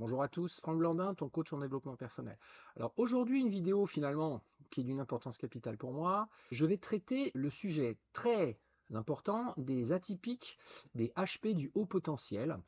Bonjour à tous, Franck Blandin, ton coach en développement personnel. Alors aujourd'hui, une vidéo finalement qui est d'une importance capitale pour moi. Je vais traiter le sujet très important des atypiques, des HP du haut potentiel.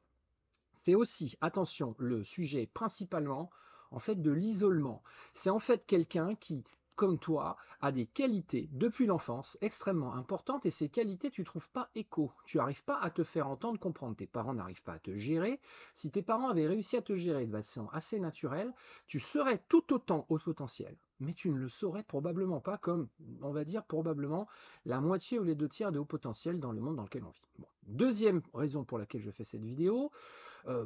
C'est aussi, attention, le sujet principalement en fait de l'isolement. C'est en fait quelqu'un qui, comme toi, a des qualités depuis l'enfance extrêmement importantes et ces qualités, tu ne trouves pas écho. Tu n'arrives pas à te faire entendre, comprendre. Tes parents n'arrivent pas à te gérer. Si tes parents avaient réussi à te gérer de façon assez naturelle, tu serais tout autant au potentiel. Mais tu ne le saurais probablement pas comme, on va dire, probablement la moitié ou les deux tiers de haut potentiel dans le monde dans lequel on vit. Bon. Deuxième raison pour laquelle je fais cette vidéo,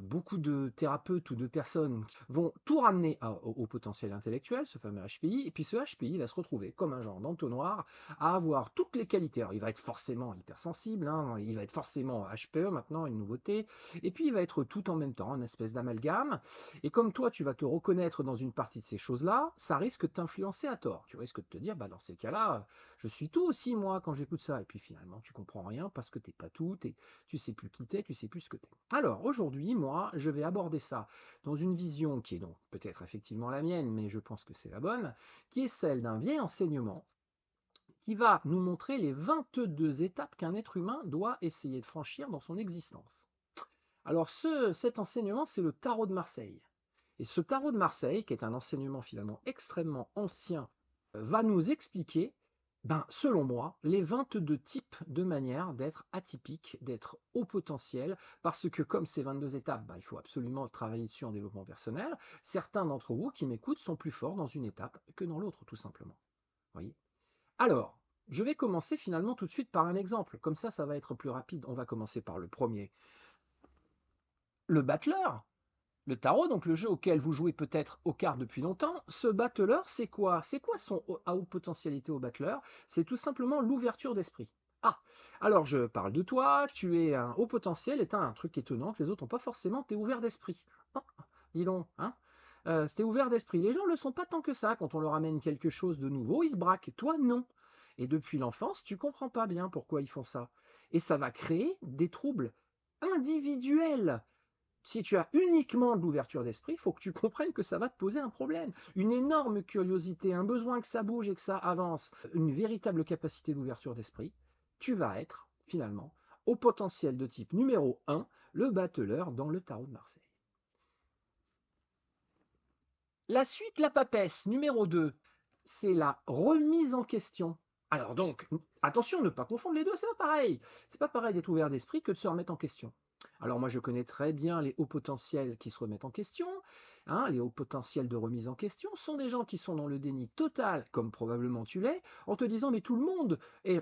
beaucoup de thérapeutes ou de personnes vont tout ramener au potentiel intellectuel, ce fameux HPI, et puis ce HPI va se retrouver comme un genre d'entonnoir à avoir toutes les qualités. Alors il va être forcément hypersensible, hein, il va être forcément HPE maintenant, une nouveauté, et puis il va être tout en même temps, une espèce d'amalgame. Et comme toi, tu vas te reconnaître dans une partie de ces choses-là, ça risque de t'influencer à tort. Tu risques de te dire, bah, dans ces cas-là, je suis tout aussi moi quand j'écoute ça. Et puis finalement, tu comprends rien parce que t'es pas tout, tu sais plus qui t'es, tu sais plus ce que t'es. Alors aujourd'hui, moi, je vais aborder ça dans une vision qui est donc peut-être effectivement la mienne, mais je pense que c'est la bonne, qui est celle d'un vieil enseignement qui va nous montrer les 22 étapes qu'un être humain doit essayer de franchir dans son existence. Alors cet enseignement, c'est le tarot de Marseille. Et ce tarot de Marseille, qui est un enseignement finalement extrêmement ancien, va nous expliquer, selon moi, les 22 types de manières d'être atypique, d'être haut potentiel, parce que comme ces 22 étapes, il faut absolument travailler dessus en développement personnel, certains d'entre vous qui m'écoutent sont plus forts dans une étape que dans l'autre, tout simplement. Voyez. Alors, je vais commencer finalement tout de suite par un exemple, comme ça va être plus rapide. On va commencer par le premier. Le battleur, le tarot, donc le jeu auquel vous jouez peut-être aux cartes depuis longtemps, ce battleur, c'est quoi? C'est quoi son à haute potentialité au battleur? C'est tout simplement l'ouverture d'esprit. Ah, alors je parle de toi, tu es un haut potentiel, et tu as un truc étonnant que les autres n'ont pas forcément, tu es ouvert d'esprit. Ah, dis donc, hein? T'es ouvert d'esprit. Les gens ne le sont pas tant que ça. Quand on leur amène quelque chose de nouveau, ils se braquent. Toi, non. Et depuis l'enfance, tu comprends pas bien pourquoi ils font ça. Et ça va créer des troubles individuels. Si tu as uniquement de l'ouverture d'esprit, il faut que tu comprennes que ça va te poser un problème. Une énorme curiosité, un besoin que ça bouge et que ça avance, une véritable capacité d'ouverture d'esprit, tu vas être, finalement, au potentiel de type numéro 1, le battleur dans le tarot de Marseille. La suite, la papesse, numéro 2, c'est la remise en question. Alors donc, attention, ne pas confondre les deux, c'est pas pareil. C'est pas pareil d'être ouvert d'esprit que de se remettre en question. Alors moi, je connais très bien les hauts potentiels qui se remettent en question. Hein, les hauts potentiels de remise en question sont des gens qui sont dans le déni total, comme probablement tu l'es, en te disant mais tout le monde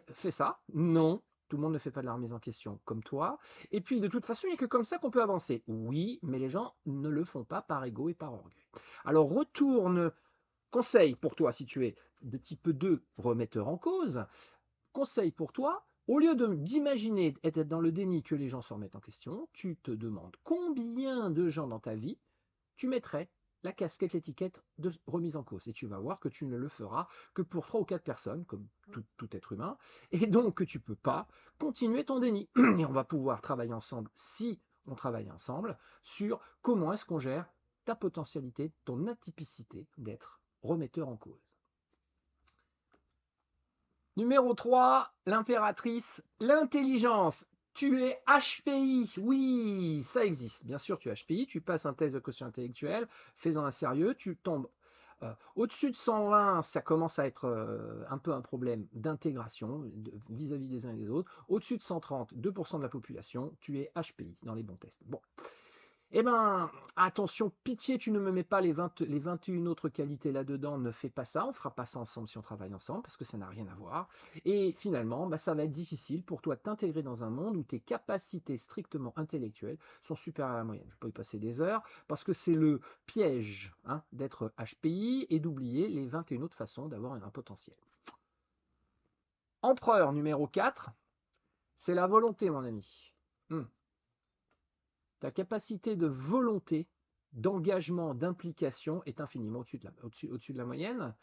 fait ça. Non, tout le monde ne fait pas de la remise en question comme toi. Et puis de toute façon, il n'y a que comme ça qu'on peut avancer. Oui, mais les gens ne le font pas par ego et par orgueil. Alors retourne, conseil pour toi si tu es de type 2 remetteur en cause, conseil pour toi, au lieu d'imaginer être dans le déni que les gens se remettent en question, tu te demandes combien de gens dans ta vie tu mettrais la casquette, l'étiquette de remise en cause. Et tu vas voir que tu ne le feras que pour 3 ou 4 personnes, comme tout être humain, et donc que tu ne peux pas continuer ton déni. Et on va pouvoir travailler ensemble, si on travaille ensemble, sur comment est-ce qu'on gère ta potentialité, ton atypicité d'être remetteur en cause. Numéro 3, l'impératrice, l'intelligence. Tu es HPI, oui, ça existe. Bien sûr, tu es HPI, tu passes un test de quotient intellectuel, fais-en un sérieux, tu tombes. Au-dessus de 120, ça commence à être un peu un problème d'intégration vis-à-vis des uns et des autres. Au-dessus de 130, 2% de la population, tu es HPI dans les bons tests. Bon, eh ben, attention, pitié, tu ne me mets pas les 21 autres qualités là-dedans, ne fais pas ça, on fera pas ça ensemble si on travaille ensemble, parce que ça n'a rien à voir. Et finalement, ça va être difficile pour toi de t'intégrer dans un monde où tes capacités strictement intellectuelles sont supérieures à la moyenne. Je peux y passer des heures, parce que c'est le piège d'être HPI et d'oublier les 21 autres façons d'avoir un potentiel. Empereur numéro 4, c'est la volonté, mon ami. Ta capacité de volonté, d'engagement, d'implication est infiniment au-dessus de la moyenne.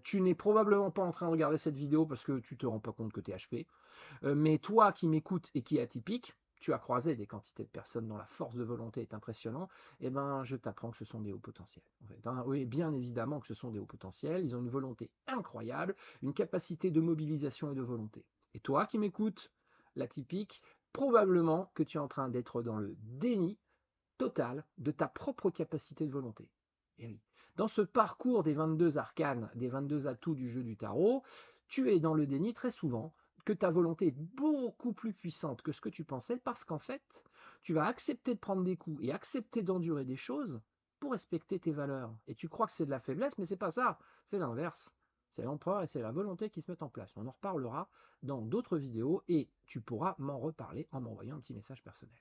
Tu n'es probablement pas en train de regarder cette vidéo parce que tu ne te rends pas compte que tu es HP. Mais toi qui m'écoutes et qui est atypique, tu as croisé des quantités de personnes dont la force de volonté est impressionnante, eh ben, je t'apprends que ce sont des hauts potentiels. En fait, hein. Oui, bien évidemment que ce sont des hauts potentiels. Ils ont une volonté incroyable, une capacité de mobilisation et de volonté. Et toi qui m'écoutes, l'atypique, probablement que tu es en train d'être dans le déni total de ta propre capacité de volonté. Et oui. Dans ce parcours des 22 arcanes, des 22 atouts du jeu du tarot, tu es dans le déni très souvent que ta volonté est beaucoup plus puissante que ce que tu pensais parce qu'en fait, tu vas accepter de prendre des coups et accepter d'endurer des choses pour respecter tes valeurs. Et tu crois que c'est de la faiblesse, mais c'est pas ça, c'est l'inverse. C'est l'empereur et c'est la volonté qui se mettent en place. On en reparlera dans d'autres vidéos et tu pourras m'en reparler en m'envoyant un petit message personnel.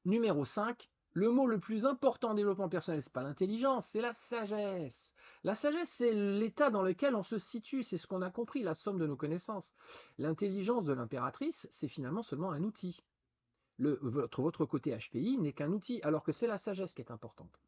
Numéro 5, le mot le plus important en développement personnel, ce n'est pas l'intelligence, c'est la sagesse. La sagesse, c'est l'état dans lequel on se situe, c'est ce qu'on a compris, la somme de nos connaissances. L'intelligence de l'impératrice, c'est finalement seulement un outil. Votre côté HPI n'est qu'un outil, alors que c'est la sagesse qui est importante.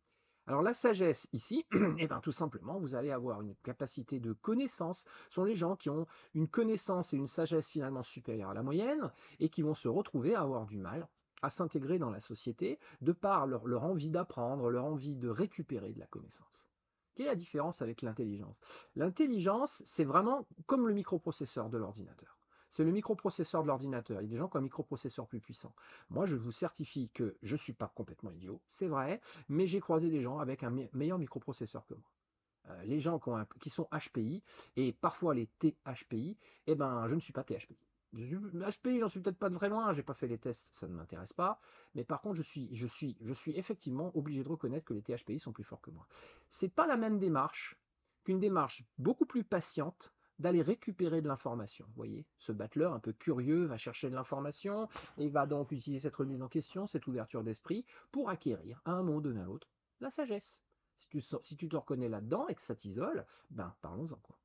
Alors la sagesse ici, eh bien, tout simplement, vous allez avoir une capacité de connaissance. Ce sont les gens qui ont une connaissance et une sagesse finalement supérieure à la moyenne et qui vont se retrouver à avoir du mal à s'intégrer dans la société de par leur envie d'apprendre, leur envie de récupérer de la connaissance. Quelle est la différence avec l'intelligence? L'intelligence, c'est vraiment comme le microprocesseur de l'ordinateur. C'est le microprocesseur de l'ordinateur. Il y a des gens qui ont un microprocesseur plus puissant. Moi, je vous certifie que je ne suis pas complètement idiot, c'est vrai, mais j'ai croisé des gens avec un meilleur microprocesseur que moi. Les gens qui sont HPI, et parfois les THPI, eh ben, je ne suis pas THPI. HPI, j'en suis peut-être pas très loin, j'ai pas fait les tests, ça ne m'intéresse pas, mais par contre, je suis effectivement obligé de reconnaître que les THPI sont plus forts que moi. C'est pas la même démarche qu'une démarche beaucoup plus patiente d'aller récupérer de l'information. Vous voyez, ce battleur un peu curieux va chercher de l'information et va donc utiliser cette remise en question, cette ouverture d'esprit pour acquérir à un moment donné à l'autre la sagesse. Si tu te reconnais là-dedans et que ça t'isole, ben parlons-en quoi.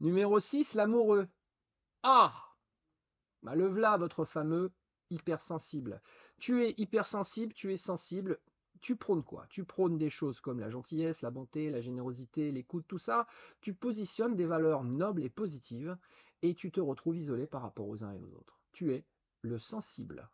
Numéro 6, l'amoureux. Ah, bah le v'là, votre fameux hypersensible. Tu es hypersensible, tu es sensible. Tu prônes quoi? Tu prônes des choses comme la gentillesse, la bonté, la générosité, l'écoute, tout ça. Tu positionnes des valeurs nobles et positives et tu te retrouves isolé par rapport aux uns et aux autres. Tu es le sensible.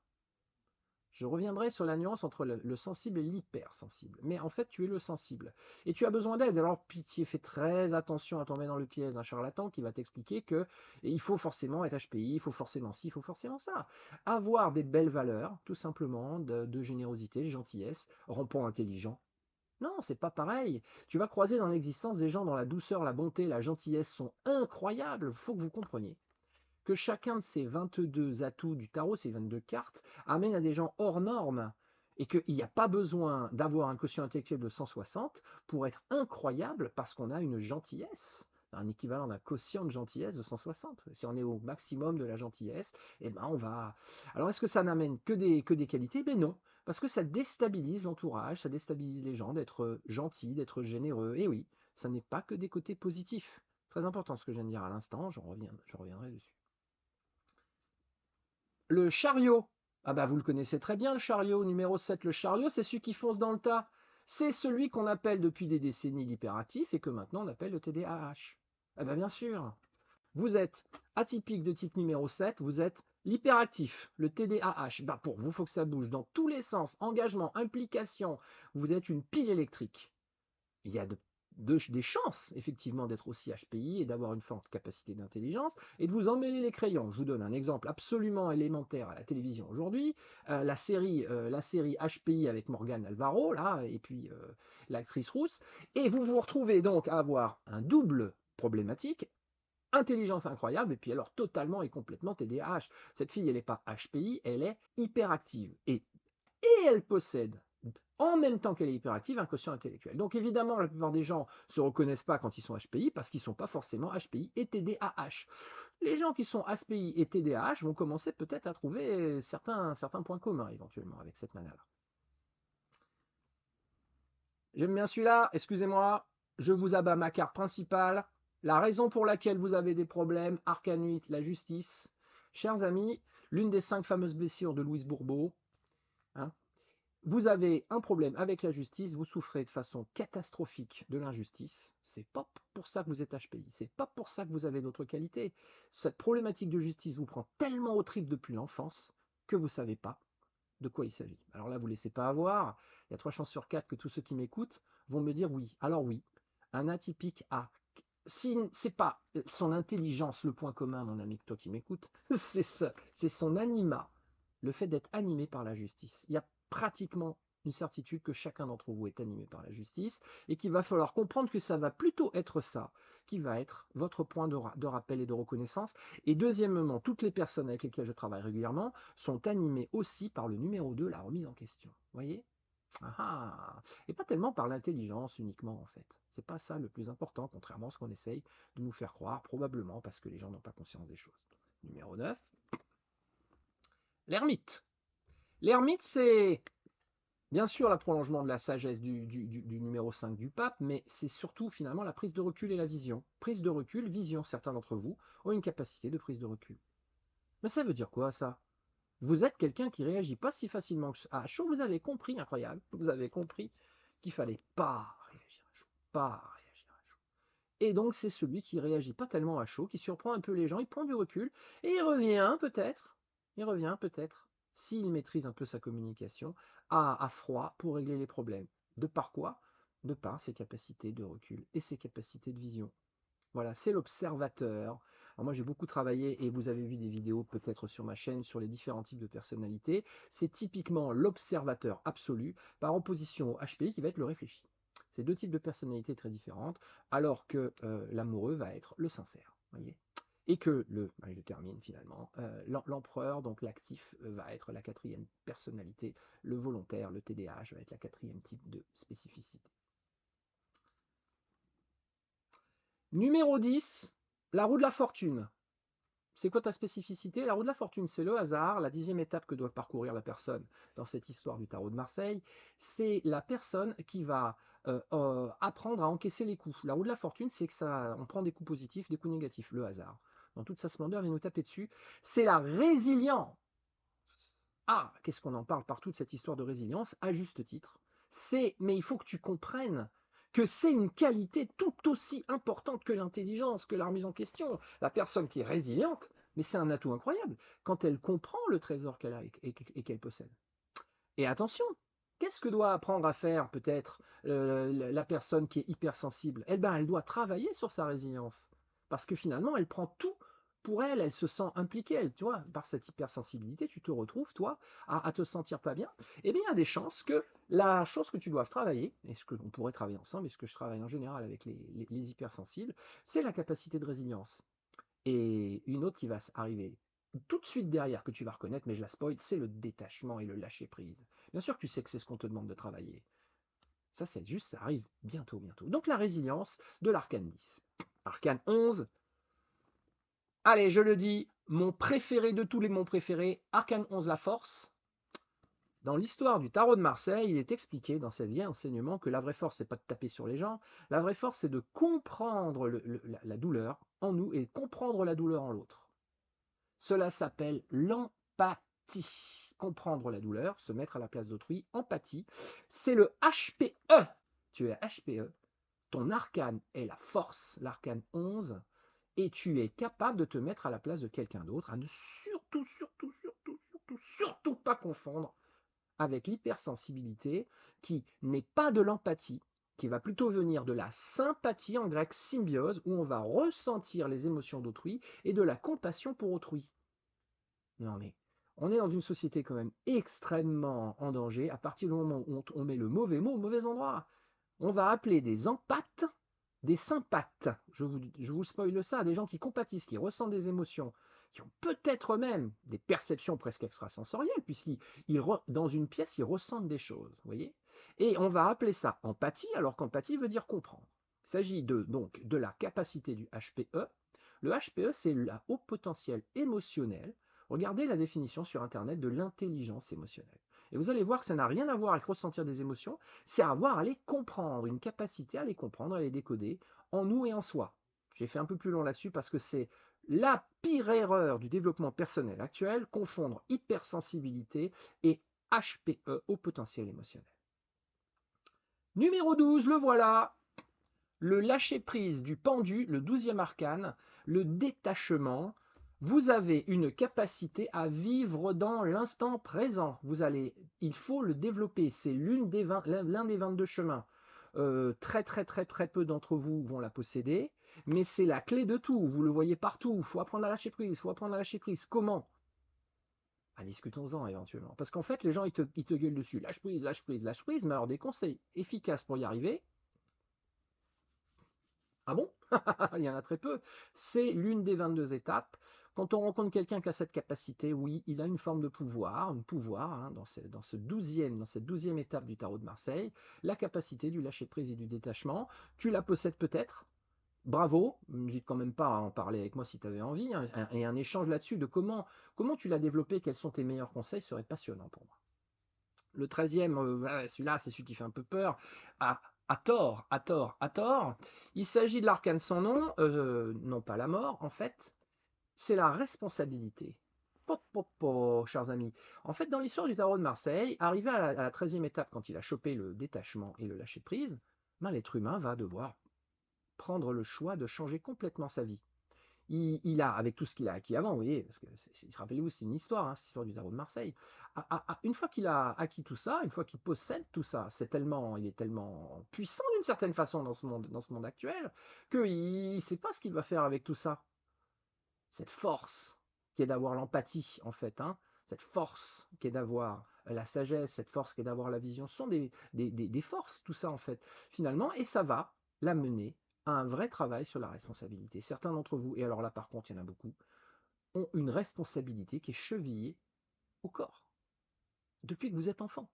Je reviendrai sur la nuance entre le sensible et l'hypersensible. Mais en fait, tu es le sensible. Et tu as besoin d'aide. Alors, pitié, fais très attention à tomber dans le piège d'un charlatan qui va t'expliquer que il faut forcément être HPI, il faut forcément ci, il faut forcément ça. Avoir des belles valeurs, tout simplement, de générosité, de gentillesse, rend intelligent. Non, c'est pas pareil. Tu vas croiser dans l'existence des gens dont la douceur, la bonté, la gentillesse sont incroyables. Il faut que vous compreniez que chacun de ces 22 atouts du tarot, ces 22 cartes, amène à des gens hors normes et qu'il n'y a pas besoin d'avoir un quotient intellectuel de 160 pour être incroyable parce qu'on a une gentillesse, un équivalent d'un quotient de gentillesse de 160. Si on est au maximum de la gentillesse, eh ben on va... Alors est-ce que ça n'amène que des qualités? Ben non, parce que ça déstabilise l'entourage, ça déstabilise les gens d'être gentils, d'être généreux. Et oui, ça n'est pas que des côtés positifs. Très important ce que je viens de dire à l'instant, je reviendrai dessus. Le chariot. Ah bah vous le connaissez très bien, le chariot, numéro 7. Le chariot, c'est celui qui fonce dans le tas. C'est celui qu'on appelle depuis des décennies l'hyperactif et que maintenant on appelle le TDAH. Ah bah bien sûr. Vous êtes atypique de type numéro 7, vous êtes l'hyperactif, le TDAH. Bah pour vous, il faut que ça bouge dans tous les sens. Engagement, implication. Vous êtes une pile électrique. Il y a des chances, effectivement, d'être aussi HPI et d'avoir une forte capacité d'intelligence et de vous emmêler les crayons. Je vous donne un exemple absolument élémentaire à la télévision aujourd'hui. La série HPI avec Morgan Alvaro, là, et puis l'actrice rousse. Et vous vous retrouvez donc à avoir un double problématique. Intelligence incroyable, et puis alors totalement et complètement TDAH. Cette fille, elle n'est pas HPI, elle est hyperactive. Et elle possède en même temps qu'elle est hyperactive, un quotient intellectuel. Donc évidemment, la plupart des gens ne se reconnaissent pas quand ils sont HPI parce qu'ils ne sont pas forcément HPI et TDAH. Les gens qui sont HPI et TDAH vont commencer peut-être à trouver certains points communs éventuellement avec cette nana-là. J'aime bien celui-là, excusez-moi, je vous abats ma carte principale. La raison pour laquelle vous avez des problèmes, Arcane 8, la justice. Chers amis, l'une des 5 fameuses blessures de Louise Bourbeau, hein, Vous avez un problème avec la justice, vous souffrez de façon catastrophique de l'injustice. C'est pas pour ça que vous êtes HPI, c'est pas pour ça que vous avez d'autres qualités. Cette problématique de justice vous prend tellement aux tripes depuis l'enfance que vous ne savez pas de quoi il s'agit. Alors là, vous ne laissez pas avoir. Il y a 3 chances sur 4 que tous ceux qui m'écoutent vont me dire oui. Alors oui, un atypique a. Si c'est pas son intelligence le point commun, mon ami, que toi qui m'écoutes, c'est ça, c'est son anima, le fait d'être animé par la justice. Il y a pratiquement une certitude que chacun d'entre vous est animé par la justice et qu'il va falloir comprendre que ça va plutôt être ça qui va être votre point de rappel et de reconnaissance. Et deuxièmement, toutes les personnes avec lesquelles je travaille régulièrement sont animées aussi par le numéro 2, la remise en question. Vous voyez? Ah, et pas tellement par l'intelligence uniquement en fait. C'est pas ça le plus important, contrairement à ce qu'on essaye de nous faire croire, probablement parce que les gens n'ont pas conscience des choses. Numéro 9, l'ermite. L'ermite, c'est bien sûr le prolongement de la sagesse du numéro 5 du pape, mais c'est surtout finalement la prise de recul et la vision. Prise de recul, vision, certains d'entre vous ont une capacité de prise de recul. Mais ça veut dire quoi ça? Vous êtes quelqu'un qui réagit pas si facilement à chaud, vous avez compris, incroyable, vous avez compris qu'il fallait pas réagir à chaud, pas réagir à chaud. Et donc c'est celui qui réagit pas tellement à chaud, qui surprend un peu les gens, il prend du recul, et il revient peut-être, s'il maîtrise un peu sa communication, à froid pour régler les problèmes. De par quoi? De par ses capacités de recul et ses capacités de vision. Voilà, c'est l'observateur. Alors moi, j'ai beaucoup travaillé et vous avez vu des vidéos peut-être sur ma chaîne sur les différents types de personnalités. C'est typiquement l'observateur absolu par opposition au HPI qui va être le réfléchi. C'est 2 types de personnalités très différentes, alors que l'amoureux va être le sincère. Voyez, et que je termine finalement, l'empereur, donc l'actif, va être la 4e personnalité, le volontaire, le TDAH, va être la 4e type de spécificité. Numéro 10, la roue de la fortune. C'est quoi ta spécificité? La roue de la fortune, c'est le hasard, la 10e étape que doit parcourir la personne dans cette histoire du tarot de Marseille. C'est la personne qui va apprendre à encaisser les coups. La roue de la fortune, c'est que ça, on prend des coups positifs, des coups négatifs. Le hasard, dans toute sa splendeur, vient nous taper dessus. C'est la résilience. Ah, qu'est-ce qu'on en parle partout de cette histoire de résilience, à juste titre. Mais il faut que tu comprennes que c'est une qualité tout aussi importante que l'intelligence, que la remise en question. La personne qui est résiliente, mais c'est un atout incroyable quand elle comprend le trésor qu'elle a et qu'elle possède. Et attention, qu'est-ce que doit apprendre à faire peut-être la personne qui est hypersensible? Eh bien, elle doit travailler sur sa résilience. Parce que finalement, elle prend tout pour elle, elle se sent impliquée, elle, tu vois, par cette hypersensibilité, tu te retrouves, toi, à te sentir pas bien. Eh bien, il y a des chances que la chose que tu dois travailler, et ce que l'on pourrait travailler ensemble, et ce que je travaille en général avec les hypersensibles, c'est la capacité de résilience. Et une autre qui va arriver tout de suite derrière, que tu vas reconnaître, mais je la spoil, c'est le détachement et le lâcher prise. Bien sûr que tu sais que c'est ce qu'on te demande de travailler. Ça, c'est juste, ça arrive bientôt, bientôt. Donc la résilience de l'arcane 10. Arcane 11. Allez, je le dis, mon préféré de tous les mon préférés, Arcane 11, la force. Dans l'histoire du tarot de Marseille, il est expliqué dans cette vieille enseignement que la vraie force, c'est pas de taper sur les gens. La vraie force, c'est de comprendre la douleur en nous et comprendre la douleur en l'autre. Cela s'appelle l'empathie. Comprendre la douleur, se mettre à la place d'autrui, empathie, c'est le HPE. Tu es HPE, ton arcane est la force, l'arcane 11, et tu es capable de te mettre à la place de quelqu'un d'autre, à ne surtout pas confondre avec l'hypersensibilité qui n'est pas de l'empathie, qui va plutôt venir de la sympathie, en grec symbiose, où on va ressentir les émotions d'autrui et de la compassion pour autrui. Non mais, on est dans une société quand même extrêmement en danger à partir du moment où on met le mauvais mot au mauvais endroit. On va appeler des empathes des sympathes. Je vous spoile ça, des gens qui compatissent, qui ressentent des émotions, qui ont peut-être même des perceptions presque extrasensorielles, puisqu'ils dans une pièce, ils ressentent des choses, vous voyez. Et on va appeler ça empathie, alors qu'empathie veut dire comprendre. Il s'agit donc de la capacité du HPE. Le HPE, c'est le haut potentiel émotionnel. Regardez la définition sur Internet de l'intelligence émotionnelle. Et vous allez voir que ça n'a rien à voir avec ressentir des émotions, c'est avoir à les comprendre, une capacité à les comprendre, à les décoder en nous et en soi. J'ai fait un peu plus long là-dessus parce que c'est la pire erreur du développement personnel actuel, confondre hypersensibilité et HPE, au potentiel émotionnel. Numéro 12, le voilà, le lâcher-prise du pendu, le 12e arcane, le détachement. Vous avez une capacité à vivre dans l'instant présent. Il faut le développer. C'est l'un des 22 chemins. Très peu d'entre vous vont la posséder, mais c'est la clé de tout. Vous le voyez partout. Il faut apprendre à lâcher prise. Comment? Discutons-en éventuellement. Parce qu'en fait, les gens, ils te gueulent dessus. Lâche prise. Mais alors, des conseils efficaces pour y arriver. Ah bon? Il y en a très peu. C'est l'une des 22 étapes. Quand on rencontre quelqu'un qui a cette capacité, oui, il a une forme de pouvoir, dans cette 12e étape du tarot de Marseille, la capacité du lâcher-prise et du détachement. Tu la possèdes peut-être. Bravo, n'hésite quand même pas à en parler avec moi si tu avais envie, et un échange là-dessus de comment tu l'as développé, quels sont tes meilleurs conseils, serait passionnant pour moi. Le 13e, celui-là, c'est celui qui fait un peu peur. À tort. Il s'agit de l'arcane sans nom, non pas la mort, en fait, c'est la responsabilité. Chers amis. En fait, dans l'histoire du tarot de Marseille, arrivé à la 13e étape, quand il a chopé le détachement et le lâcher-prise, l'être humain va devoir prendre le choix de changer complètement sa vie. Il a, avec tout ce qu'il a acquis avant, vous voyez, parce que rappelez-vous, c'est une histoire, cette histoire du tarot de Marseille. Une fois qu'il a acquis tout ça, une fois qu'il possède tout ça, il est tellement puissant d'une certaine façon dans ce monde actuel, qu'il ne sait pas ce qu'il va faire avec tout ça. Cette force qui est d'avoir l'empathie, en fait, cette force qui est d'avoir la sagesse, cette force qui est d'avoir la vision, ce sont des forces, tout ça, en fait, finalement, et ça va l'amener à un vrai travail sur la responsabilité. Certains d'entre vous, et alors là par contre il y en a beaucoup, ont une responsabilité qui est chevillée au corps, depuis que vous êtes enfant.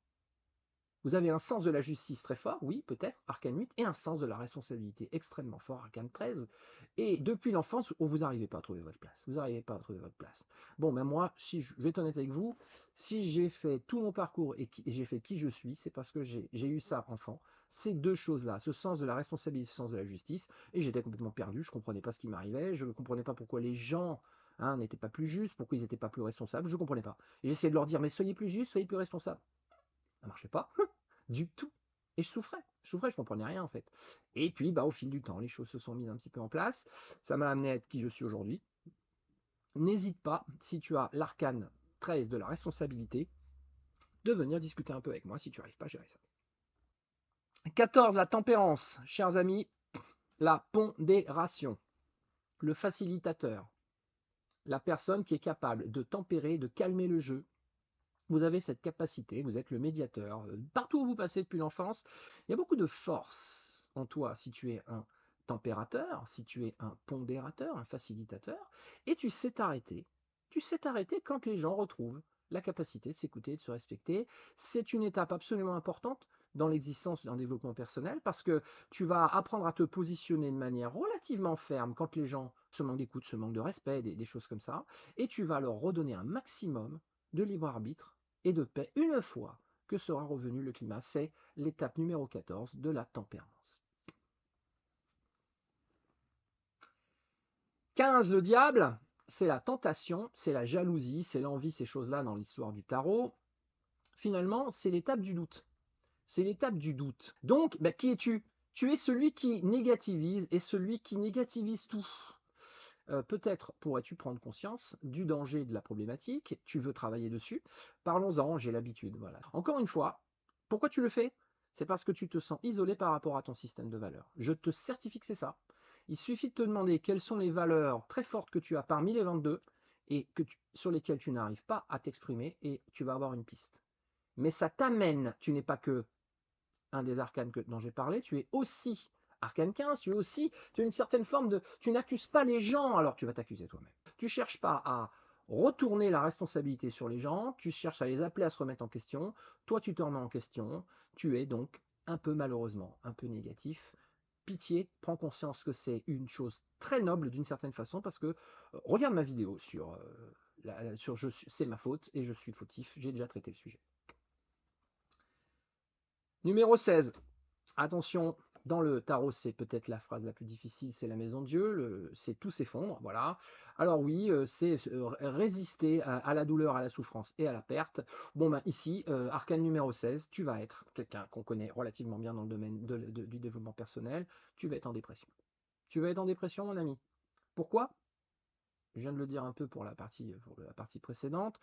Vous avez un sens de la justice très fort, oui, peut-être, arcane 8, et un sens de la responsabilité extrêmement fort, arcane 13. Et depuis l'enfance, vous n'arrivez pas à trouver votre place. Bon, ben moi, si je vais être honnête avec vous, si j'ai fait tout mon parcours et j'ai fait qui je suis, c'est parce que j'ai eu ça enfant. Ces deux choses-là, ce sens de la responsabilité, ce sens de la justice, et j'étais complètement perdu, je ne comprenais pas ce qui m'arrivait, je ne comprenais pas pourquoi les gens n'étaient pas plus justes, pourquoi ils n'étaient pas plus responsables, je ne comprenais pas. Et j'essayais de leur dire, mais soyez plus justes, soyez plus responsables. Ça ne marchait pas. Du tout. Et je souffrais, je comprenais rien en fait. Et puis au fil du temps, les choses se sont mises un petit peu en place. Ça m'a amené à être qui je suis aujourd'hui. N'hésite pas, si tu as l'arcane 13 de la responsabilité, de venir discuter un peu avec moi si tu n'arrives pas à gérer ça. 14, la tempérance, chers amis, la pondération, le facilitateur, la personne qui est capable de tempérer, de calmer le jeu. Vous avez cette capacité, vous êtes le médiateur. Partout où vous passez depuis l'enfance, il y a beaucoup de force en toi si tu es un températeur, si tu es un pondérateur, un facilitateur, et tu sais t'arrêter. Tu sais t'arrêter quand les gens retrouvent la capacité de s'écouter, de se respecter. C'est une étape absolument importante dans l'existence d'un développement personnel parce que tu vas apprendre à te positionner de manière relativement ferme quand les gens se manquent d'écoute, se manquent de respect, des choses comme ça, et tu vas leur redonner un maximum de libre arbitre et de paix une fois que sera revenu le climat. C'est l'étape numéro 14 de la tempérance. 15, le diable, c'est la tentation, c'est la jalousie, c'est l'envie, ces choses-là dans l'histoire du tarot. Finalement, c'est l'étape du doute. Donc, qui es-tu? Tu es celui qui négativise et celui qui négativise tout. Peut-être pourrais-tu prendre conscience du danger de la problématique, tu veux travailler dessus, parlons-en, j'ai l'habitude. Voilà. Encore une fois, pourquoi tu le fais? C'est parce que tu te sens isolé par rapport à ton système de valeurs. Je te certifie que c'est ça. Il suffit de te demander quelles sont les valeurs très fortes que tu as parmi les 22 et sur lesquelles tu n'arrives pas à t'exprimer et tu vas avoir une piste. Mais ça t'amène, tu n'es pas que un des arcanes dont j'ai parlé, tu es aussi arcane 15, tu as une certaine forme de... Tu n'accuses pas les gens, alors tu vas t'accuser toi-même. Tu ne cherches pas à retourner la responsabilité sur les gens, tu cherches à les appeler à se remettre en question, toi tu te remets en question, tu es donc un peu malheureusement, un peu négatif. Pitié, prends conscience que c'est une chose très noble d'une certaine façon, parce que regarde ma vidéo sur c'est ma faute et je suis fautif, j'ai déjà traité le sujet. Numéro 16, attention, Dans le tarot, c'est peut-être la phrase la plus difficile, c'est la maison de Dieu, c'est tout s'effondre, voilà. Alors oui, c'est résister à la douleur, à la souffrance et à la perte. Bon, ben ici, arcane numéro 16, tu vas être quelqu'un qu'on connaît relativement bien dans le domaine du développement personnel, tu vas être en dépression. Tu vas être en dépression, mon ami. Pourquoi? Je viens de le dire un peu pour la partie précédente.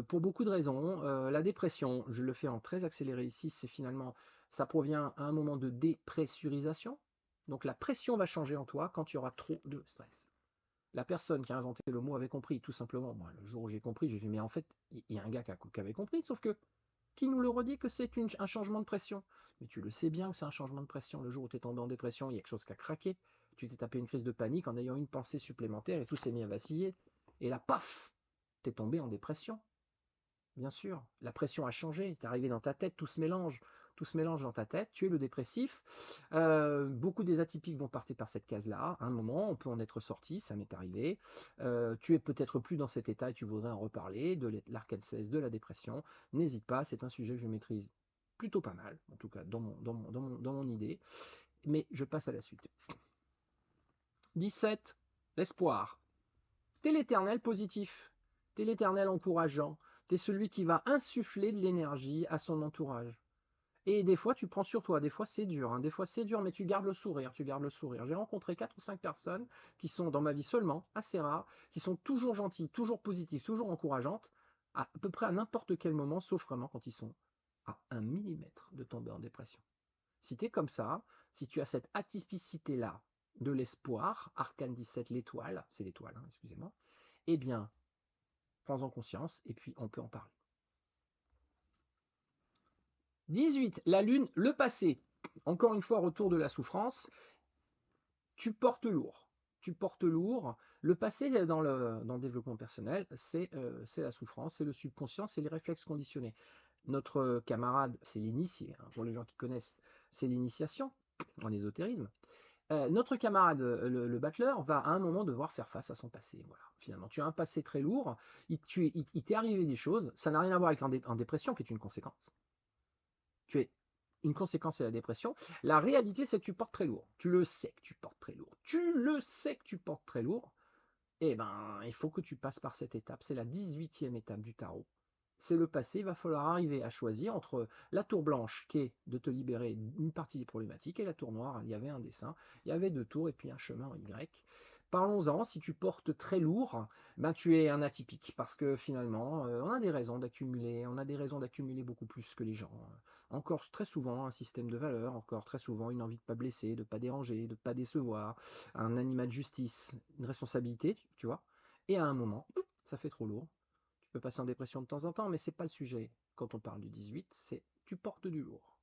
Pour beaucoup de raisons. La dépression, je le fais en très accéléré ici, c'est finalement, ça provient à un moment de dépressurisation. Donc la pression va changer en toi quand il y aura trop de stress. La personne qui a inventé le mot avait compris, tout simplement. Moi, le jour où j'ai compris, j'ai dit, mais en fait, il y a un gars qui avait compris, sauf que qui nous le redit que c'est un changement de pression. Mais tu le sais bien que c'est un changement de pression. Le jour où tu es tombé en dépression, il y a quelque chose qui a craqué. Tu t'es tapé une crise de panique en ayant une pensée supplémentaire et tout s'est mis à vaciller. Et là, paf, tu es tombé en dépression. Bien sûr, la pression a changé. Tu es arrivé dans ta tête, tout se mélange. Tout se mélange dans ta tête. Tu es le dépressif. Beaucoup des atypiques vont partir par cette case-là. À un moment, on peut en être sorti, ça m'est arrivé. Tu es peut-être plus dans cet état et tu voudrais en reparler, de l'arcane 16, de la dépression. N'hésite pas, c'est un sujet que je maîtrise plutôt pas mal, en tout cas dans mon idée. Mais je passe à la suite. 17. L'espoir. T'es l'éternel positif. T'es l'éternel encourageant. T'es celui qui va insuffler de l'énergie à son entourage. Et des fois, tu prends sur toi. Des fois, c'est dur. Des fois, c'est dur, mais tu gardes le sourire. Tu gardes le sourire. J'ai rencontré 4 ou 5 personnes qui sont dans ma vie seulement, assez rares, qui sont toujours gentilles, toujours positives, toujours encourageantes, à peu près à n'importe quel moment, sauf vraiment quand ils sont à 1 millimètre de tomber en dépression. Si tu es comme ça, si tu as cette atypicité-là de l'espoir, Arcane 17, l'étoile, c'est l'étoile, excusez-moi, eh bien, prends-en conscience et puis on peut en parler. 18. La lune, le passé. Encore une fois, retour de la souffrance. Tu portes lourd. Tu portes lourd. Le passé dans le développement personnel, c'est la souffrance, c'est le subconscient, c'est les réflexes conditionnés. Notre camarade, c'est l'initié. Pour les gens qui connaissent, c'est l'initiation en ésotérisme. Notre camarade, le battleur, va à un moment devoir faire face à son passé. Voilà. Finalement, tu as un passé très lourd, il t'est arrivé des choses, ça n'a rien à voir avec en dépression, qui est une conséquence. Tu es une conséquence, c'est la dépression. La réalité, c'est que tu portes très lourd. Tu le sais que tu portes très lourd. Tu le sais que tu portes très lourd. Eh ben, il faut que tu passes par cette étape. C'est la 18e étape du tarot. C'est le passé. Il va falloir arriver à choisir entre la tour blanche, qui est de te libérer d'une partie des problématiques, et la tour noire. Il y avait un dessin. Il y avait 2 tours et puis un chemin en Y. Parlons-en, si tu portes très lourd, ben tu es un atypique, parce que finalement, on a des raisons d'accumuler, on a des raisons d'accumuler beaucoup plus que les gens. Encore très souvent un système de valeurs, encore très souvent une envie de ne pas blesser, de ne pas déranger, de ne pas décevoir, un animat de justice, une responsabilité, tu vois. Et à un moment, ça fait trop lourd. Tu peux passer en dépression de temps en temps, mais c'est pas le sujet quand on parle du 18, c'est tu portes du lourd.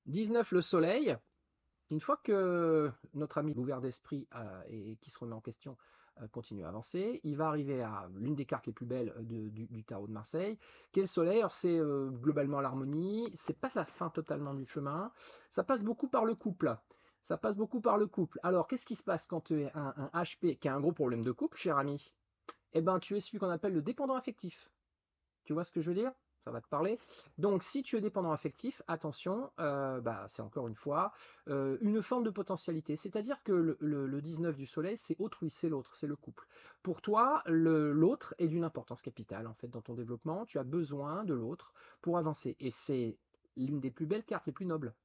19, le soleil. Une fois que notre ami ouvert d'esprit et qui se remet en question continue à avancer, il va arriver à l'une des cartes les plus belles du tarot de Marseille, qui est le soleil. Alors c'est globalement l'harmonie, c'est pas la fin totalement du chemin, ça passe beaucoup par le couple. Ça passe beaucoup par le couple. Alors qu'est-ce qui se passe quand tu es un HP qui a un gros problème de couple, cher ami? Eh ben tu es celui qu'on appelle le dépendant affectif. Tu vois ce que je veux dire? Ça va te parler. Donc, si tu es dépendant affectif, attention, c'est encore une fois une forme de potentialité. C'est-à-dire que le 19 du soleil, c'est autrui, c'est l'autre, c'est le couple. Pour toi, l'autre est d'une importance capitale, en fait, dans ton développement. Tu as besoin de l'autre pour avancer. Et c'est l'une des plus belles cartes, les plus nobles.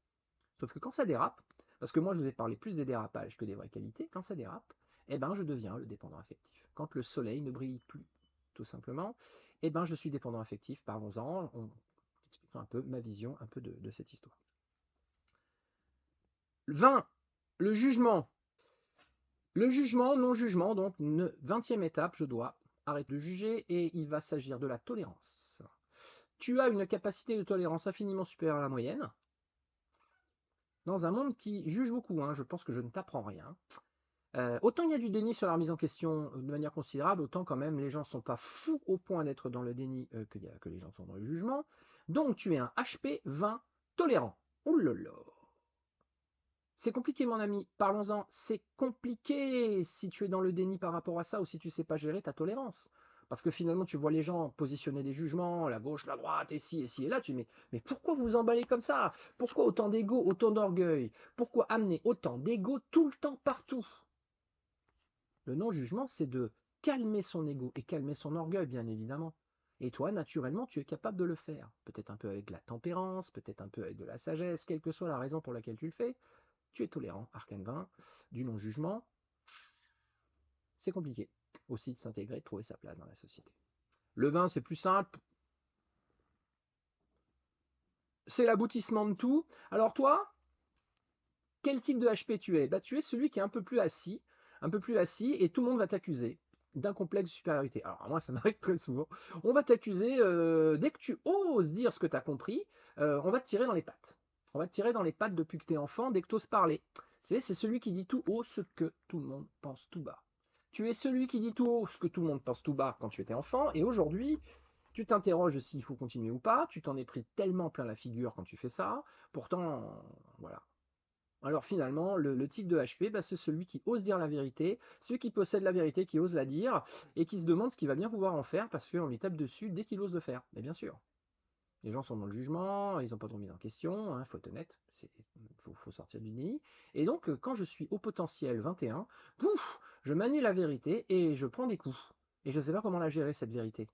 Sauf que quand ça dérape, parce que moi, je vous ai parlé plus des dérapages que des vraies qualités, quand ça dérape, eh ben, je deviens le dépendant affectif. Quand le soleil ne brille plus, tout simplement, eh ben, je suis dépendant affectif. Parlons-en, on expliquera un peu ma vision un peu de cette histoire. 20. Le jugement. Le jugement, non-jugement, donc 20e étape, je dois arrêter de juger et il va s'agir de la tolérance. Tu as une capacité de tolérance infiniment supérieure à la moyenne, dans un monde qui juge beaucoup, je pense que je ne t'apprends rien. Autant il y a du déni sur la remise en question de manière considérable, autant quand même les gens ne sont pas fous au point d'être dans le déni que les gens sont dans le jugement. Donc tu es un HP 20 tolérant. Ouh là là. C'est compliqué mon ami, parlons-en, c'est compliqué si tu es dans le déni par rapport à ça ou si tu ne sais pas gérer ta tolérance. Parce que finalement, tu vois les gens positionner des jugements, la gauche, la droite, et ci, et là, tu dis, mais pourquoi vous vous emballez comme ça? Pourquoi autant d'ego, autant d'orgueil? Pourquoi amener autant d'ego tout le temps, partout? Le non-jugement, c'est de calmer son ego et calmer son orgueil, bien évidemment. Et toi, naturellement, tu es capable de le faire. Peut-être un peu avec de la tempérance, peut-être un peu avec de la sagesse, quelle que soit la raison pour laquelle tu le fais. Tu es tolérant, Arcane 20, du non-jugement. C'est compliqué aussi de s'intégrer, de trouver sa place dans la société. Le 20, c'est plus simple. C'est l'aboutissement de tout. Alors toi, quel type de HP tu es? Bah, tu es celui qui est un peu plus assis, et tout le monde va t'accuser d'un complexe de supériorité. Alors moi, ça m'arrive très souvent. On va t'accuser, dès que tu oses dire ce que tu as compris, on va te tirer dans les pattes. On va te tirer dans les pattes depuis que tu es enfant, dès que tu oses parler. Tu sais, c'est celui qui dit tout haut ce que tout le monde pense tout bas. Tu es celui qui dit tout haut ce que tout le monde pense tout bas quand tu étais enfant, et aujourd'hui, tu t'interroges s'il faut continuer ou pas, tu t'en es pris tellement plein la figure quand tu fais ça, pourtant, voilà. Alors finalement, le type de HP, bah, c'est celui qui ose dire la vérité, celui qui possède la vérité, qui ose la dire, et qui se demande ce qu'il va bien pouvoir en faire, parce qu'on lui tape dessus dès qu'il ose le faire. Mais bien sûr, les gens sont dans le jugement, ils n'ont pas de remise en question, il faut être honnête, faut sortir du déni. Et donc, quand je suis au potentiel 21, pouf, je manie la vérité et je prends des coups. Et je ne sais pas comment la gérer, cette vérité.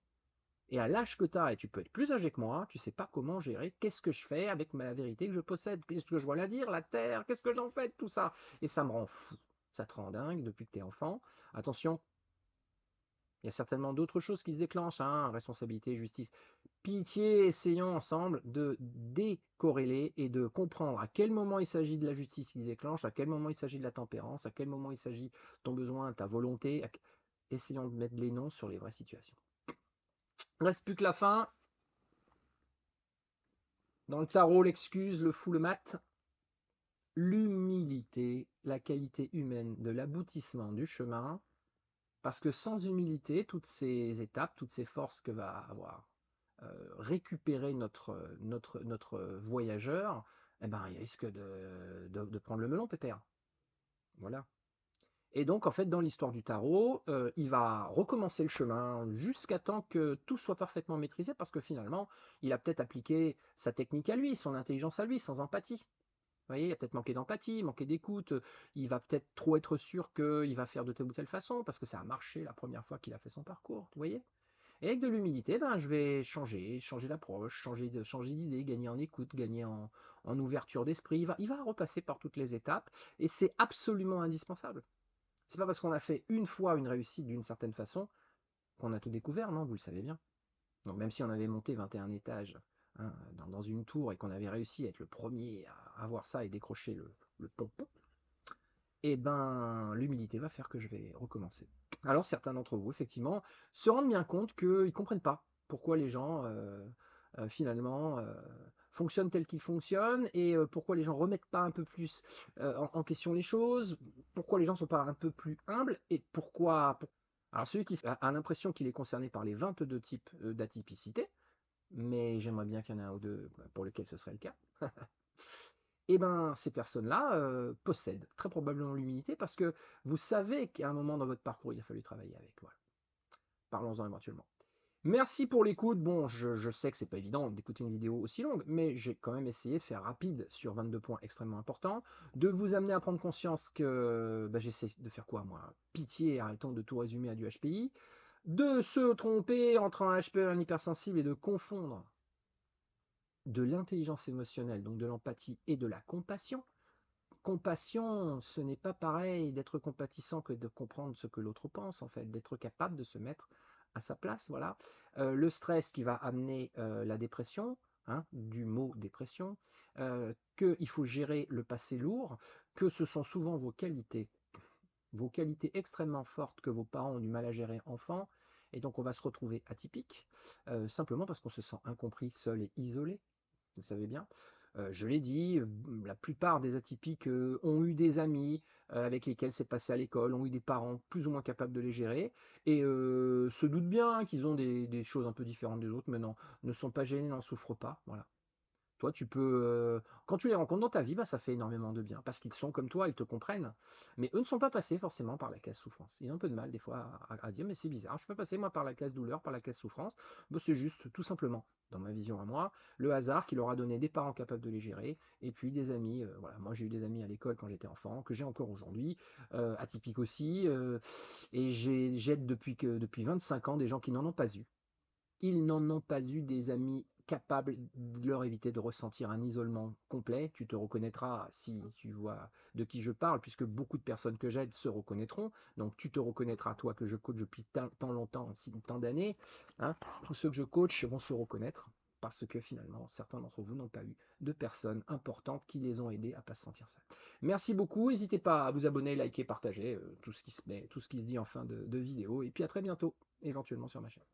Et à l'âge que tu as, et tu peux être plus âgé que moi, tu sais pas comment gérer, qu'est-ce que je fais avec ma vérité que je possède, qu'est-ce que je dois la dire, la terre, qu'est-ce que j'en fais de tout ça? Et ça me rend fou, ça te rend dingue depuis que tu es enfant. Attention, il y a certainement d'autres choses qui se déclenchent, hein, responsabilité, justice. Pitié, essayons ensemble de décorréler et de comprendre à quel moment il s'agit de la justice qui se déclenche, à quel moment il s'agit de la tempérance, à quel moment il s'agit de ton besoin, ta volonté. Essayons de mettre les noms sur les vraies situations. Il ne reste plus que la fin. Dans le tarot, l'excuse, le fou, le mat. L'humilité, la qualité humaine de l'aboutissement du chemin, parce que sans humilité, toutes ces étapes, toutes ces forces que va avoir récupéré notre voyageur, eh ben, il risque de prendre le melon, pépère. Voilà. Et donc, en fait, dans l'histoire du tarot, il va recommencer le chemin jusqu'à temps que tout soit parfaitement maîtrisé, parce que finalement, il a peut-être appliqué sa technique à lui, son intelligence à lui, sans empathie. Vous voyez, il a peut-être manqué d'empathie, manqué d'écoute, il va peut-être trop être sûr qu'il va faire de telle ou telle façon, parce que ça a marché la première fois qu'il a fait son parcours, vous voyez. Et avec de l'humilité, ben, je vais changer d'approche, changer d'idée, gagner en écoute, gagner en ouverture d'esprit. Il va repasser par toutes les étapes, et c'est absolument indispensable. C'est pas parce qu'on a fait une fois une réussite d'une certaine façon qu'on a tout découvert, non, vous le savez bien. Donc même si on avait monté 21 étages, hein, dans une tour, et qu'on avait réussi à être le premier à avoir ça et décrocher le pompon, et ben l'humilité va faire que je vais recommencer. Alors certains d'entre vous, effectivement, se rendent bien compte qu'ils ne comprennent pas pourquoi les gens, finalement, fonctionnent tels qu'ils fonctionnent, et pourquoi les gens ne remettent pas un peu plus en question les choses, pourquoi les gens ne sont pas un peu plus humbles, et pourquoi. Alors celui qui a l'impression qu'il est concerné par les 22 types d'atypicité, mais j'aimerais bien qu'il y en ait un ou deux pour lesquels ce serait le cas, et ben ces personnes-là possèdent très probablement l'humilité, parce que vous savez qu'à un moment dans votre parcours, il a fallu travailler avec. Voilà. Parlons-en éventuellement. Merci pour l'écoute. Bon, je sais que c'est pas évident d'écouter une vidéo aussi longue, mais j'ai quand même essayé de faire rapide sur 22 points extrêmement importants, de vous amener à prendre conscience que j'essaie de faire quoi, moi? Pitié, arrêtons de tout résumer à du HPI, de se tromper entre un HP et un hypersensible, et de confondre de l'intelligence émotionnelle, donc de l'empathie, et de la compassion. Compassion, ce n'est pas pareil d'être compatissant que de comprendre ce que l'autre pense, en fait, d'être capable de se mettre à sa place, voilà. Le stress qui va amener la dépression, hein, du mot dépression, qu'il faut gérer le passé lourd, que ce sont souvent vos qualités extrêmement fortes que vos parents ont du mal à gérer enfant, et donc on va se retrouver atypique, simplement parce qu'on se sent incompris, seul et isolé, vous savez bien. Je l'ai dit, la plupart des atypiques ont eu des amis avec lesquels c'est passé à l'école, ont eu des parents plus ou moins capables de les gérer, et se doutent bien qu'ils ont des choses un peu différentes des autres, mais non, ne sont pas gênés, n'en souffrent pas. Voilà. Toi, tu peux, quand tu les rencontres dans ta vie, bah, ça fait énormément de bien parce qu'ils sont comme toi, ils te comprennent. Mais eux ne sont pas passés forcément par la case souffrance. Ils ont un peu de mal des fois à dire, mais c'est bizarre, je suis pas passé moi par la case douleur, par la case souffrance. Bah, c'est juste tout simplement, dans ma vision à moi, le hasard qui leur a donné des parents capables de les gérer et puis des amis. Voilà, moi j'ai eu des amis à l'école quand j'étais enfant, que j'ai encore aujourd'hui, atypiques aussi, et j'aide depuis 25 ans des gens qui n'en ont pas eu. Ils n'en ont pas eu des amis capables de leur éviter de ressentir un isolement complet. Tu te reconnaîtras si tu vois de qui je parle, puisque beaucoup de personnes que j'aide se reconnaîtront. Donc tu te reconnaîtras, toi que je coach depuis tant longtemps, si tant d'années. Hein. Tous ceux que je coach vont se reconnaître parce que finalement, certains d'entre vous n'ont pas eu de personnes importantes qui les ont aidés à ne pas se sentir seuls. Merci beaucoup. N'hésitez pas à vous abonner, liker, partager tout ce qui se dit en fin de vidéo. Et puis à très bientôt, éventuellement sur ma chaîne.